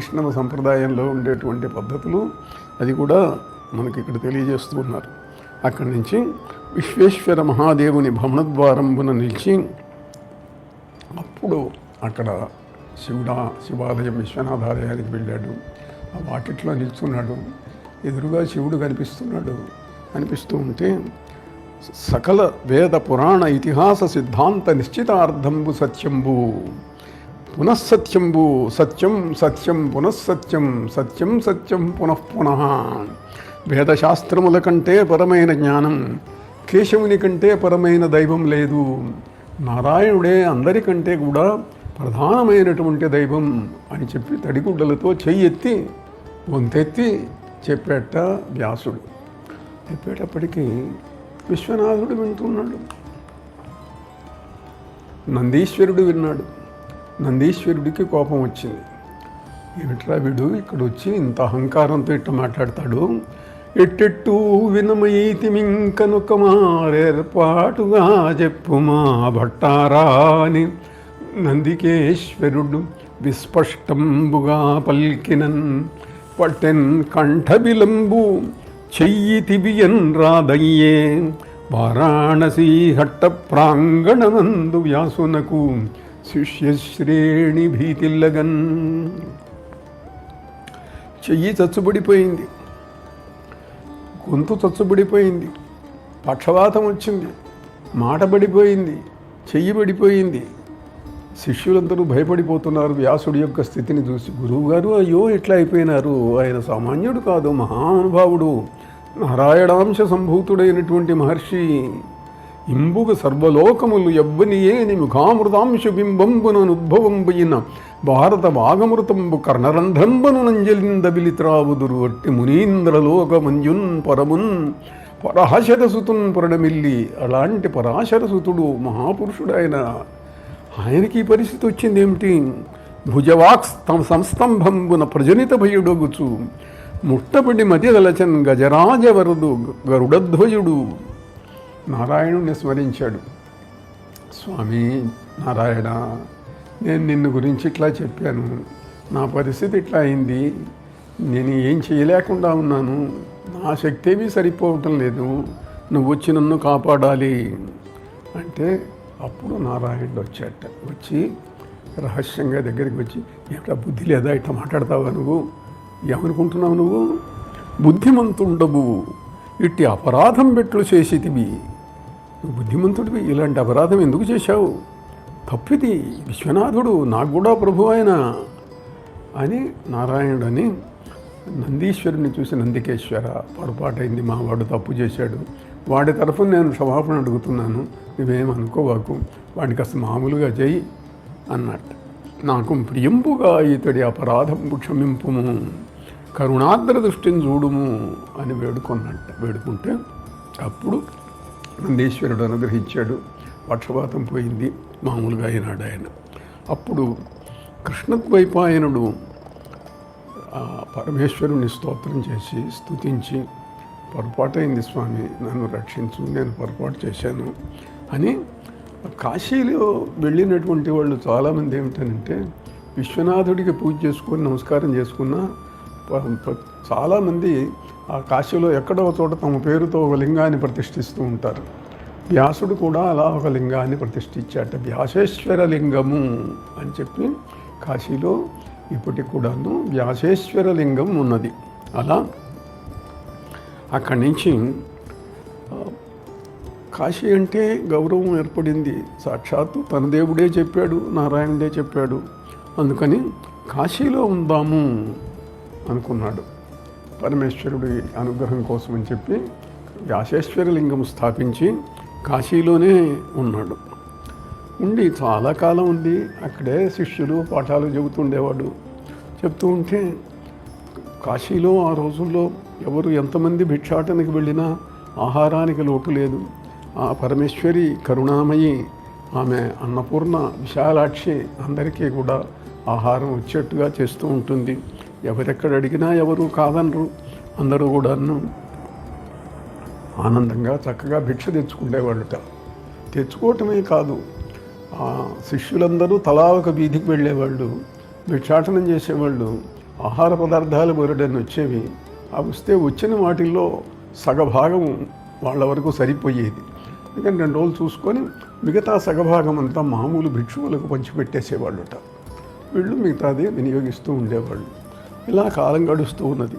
వైష్ణవ సంప్రదాయంలో ఉండేటువంటి పద్ధతులు అది కూడా మనకి ఇక్కడ తెలియజేస్తూ ఉన్నారు. అక్కడి నుంచి విశ్వేశ్వర మహాదేవుని భవనద్వారంబున నిలిచి అప్పుడు అక్కడ శివాలయం విశ్వనాథాలయానికి వెళ్ళాడు. ఆ వాకిట్లో నిల్చున్నాడు. ఎదురుగా శివుడు కనిపిస్తూ ఉంటే సకల వేద పురాణ ఇతిహాస సిద్ధాంత నిశ్చితార్థంబు సత్యంబు పునఃసత్యంబు సత్యం సత్యం పునఃసత్యం సత్యం సత్యం పునఃపునః. వేదశాస్త్రముల కంటే పరమైన జ్ఞానం, కేశవుని కంటే పరమైన దైవం లేదు, నారాయణుడే అందరికంటే కూడా ప్రధానమైనటువంటి దైవం అని చెప్పి తడిగుడ్డలతో చెయ్యెత్తి వంతెత్తి చెప్పేట వ్యాసుడు. చెప్పేటప్పటికీ విశ్వనాథుడు వింటున్నాడు, నందీశ్వరుడు విన్నాడు. నందీశ్వరుడికి కోపం వచ్చింది. ఏమిట్రా వీడు ఇక్కడ వచ్చి ఇంత అహంకారంతో ఇట్ట మాట్లాడతాడు, ఎట్టెట్టు వినమయితిమింకనొక మారేర్పాటుగా చెప్పుమా భట్టారా అని నందికేశ్వరుడు విస్పష్టంబుగా పల్కినన్. పట్టెన్ కంఠబిలంబు చెయ్యితిబియన్ రాదయ్యే వారాణసీ హట్ట ప్రాంగణమందు వ్యాసునకు శిష్యశ్రేణి భీతిల్లగన్. చెయ్యి చచ్చుబడిపోయింది, గొంతు చచ్చుబడిపోయింది, పక్షవాతం వచ్చింది, మాట పడిపోయింది, చెయ్యి పడిపోయింది. శిష్యులందరూ భయపడిపోతున్నారు వ్యాసుడి యొక్క స్థితిని చూసి. గురువుగారు అయ్యో ఎట్లా అయిపోయినారు, ఆయన సామాన్యుడు కాదు, మహానుభావుడు, నారాయణాంశ సంభూతుడైనటువంటి మహర్షి. ఇంబుగ సర్వలోకములు ఎవ్వనియేని ముఖామృతాంశ బింబంబునుద్భవంబయిన భారత వాగమృతంబు కర్ణరంధ్రంబను నంజలిందబిలిత్రావుదురు అట్టి మునీంద్రలోక మంజున్ పరమున్ పరాశరసుతున్ పురణమిల్లి. అలాంటి పరాశరసుతుడు మహాపురుషుడు ఆయనకి పరిస్థితి వచ్చింది ఏమిటి? భుజవాక్ సంస్తంభంబున ప్రజనిత భయుడొగుచు ముట్టబడి మతిదలచన్ గజరాజవరదు గరుడధ్వజుడు. నారాయణుని స్మరించాడు. స్వామి నారాయణ, నేను నిన్ను గురించి ఇట్లా చెప్పాను, నా పరిస్థితి ఇట్లా అయింది, నేను ఏం చేయలేకుండా ఉన్నాను, నా శక్తి ఏమీ సరిపోవటం లేదు, నువ్వు వచ్చి నన్ను కాపాడాలి అంటే అప్పుడు నారాయణుడు వచ్చాట. వచ్చి రహస్యంగా దగ్గరికి వచ్చి, ఏమిటా బుద్ధి లేదా, ఇట్లా మాట్లాడతావా, నువ్వు ఏమనుకుంటున్నావు, నువ్వు బుద్ధిమంతుండవు, ఇట్టి అపరాధం పెట్లు చేసేటివి, నువ్వు బుద్ధిమంతుడివి, ఇలాంటి అపరాధం ఎందుకు చేశావు, తప్పిది, విశ్వనాథుడు నాకు కూడా ప్రభు ఆయన అని నారాయణుడని నందీశ్వరుని చూసి, నందికేశ్వర పొరపాటైంది, మా వాడు తప్పు చేశాడు, వాడి తరఫున నేను క్షమాపణ అడుగుతున్నాను, నువ్వేమనుకోవాకు, వాడికి అసలు మామూలుగా చేయి అన్నట్టు. నాకు ప్రియంపుగా ఇతడి అపరాధంపు క్షమింపుము, కరుణాద్ర దృష్టిని చూడుము అని వేడుకుంటే అప్పుడు నందీశ్వరుడు అనుగ్రహించాడు. పక్షపాతం పోయింది, మామూలుగా అయినాడు ఆయన. అప్పుడు కృష్ణద్వైపాయనుడు పరమేశ్వరుని స్తోత్రం చేసి స్తుతించి, పొరపాటైంది స్వామి, నన్ను రక్షించు, నేను పొరపాటు చేశాను అని. కాశీలో వెళ్ళినటువంటి వాళ్ళు చాలామంది ఏమిటంటే విశ్వనాథుడికి పూజ చేసుకొని నమస్కారం చేసుకున్న చాలామంది ఆ కాశీలో ఎక్కడో చోట తమ పేరుతో ఒక లింగాన్ని ప్రతిష్ఠిస్తూ ఉంటారు. వ్యాసుడు కూడా అలా ఒక లింగాన్ని ప్రతిష్ఠించాట. వ్యాసేశ్వర లింగము అని చెప్పి కాశీలో ఇప్పటికి కూడాను వ్యాసేశ్వర లింగం ఉన్నది. అలా అక్కడి నుంచి కాశీ అంటే గౌరవం ఏర్పడింది. సాక్షాత్తు తన దేవుడే చెప్పాడు, నారాయణుడే చెప్పాడు. అందుకని కాశీలో ఉందాము అనుకున్నాడు. పరమేశ్వరుడి అనుగ్రహం కోసం అని చెప్పి వ్యాసేశ్వర లింగం స్థాపించి కాశీలోనే ఉన్నాడు. ఉండి చాలా కాలం ఉంది. అక్కడే శిష్యులు పాఠాలు చెబుతుండేవాడు. చెప్తూ ఉంటే కాశీలో ఆ రోజుల్లో ఎవరు ఎంతమంది భిక్షాటనకి వెళ్ళినా ఆహారానికి లోటు లేదు. ఆ పరమేశ్వరి కరుణామయి, ఆమె అన్నపూర్ణ విశాలాక్షి అందరికీ కూడా ఆహారం వచ్చేట్టుగా చేస్తూ ఉంటుంది. ఎవరెక్కడ అడిగినా ఎవరు కాదనరు. అందరూ కూడా ఆనందంగా చక్కగా భిక్ష తెచ్చుకునేవాళ్ళుట. తెచ్చుకోవటమే కాదు, శిష్యులందరూ తలా ఒక వీధికి వెళ్ళేవాళ్ళు, భిక్షాటనం చేసేవాళ్ళు. ఆహార పదార్థాలు బోలెడన్ని వచ్చేవి. ఆ వస్తే వచ్చిన వాటిల్లో సగభాగం వాళ్ళ వరకు సరిపోయేది. అందుకని 2 రోజులు చూసుకొని మిగతా సగభాగం అంతా మామూలు భిక్షువులకు పంచిపెట్టేసేవాళ్ళుట. వీళ్ళు మిగతాది వినియోగిస్తూ ఉండేవాళ్ళు. ఇలా కాలం గడుస్తూ ఉన్నది.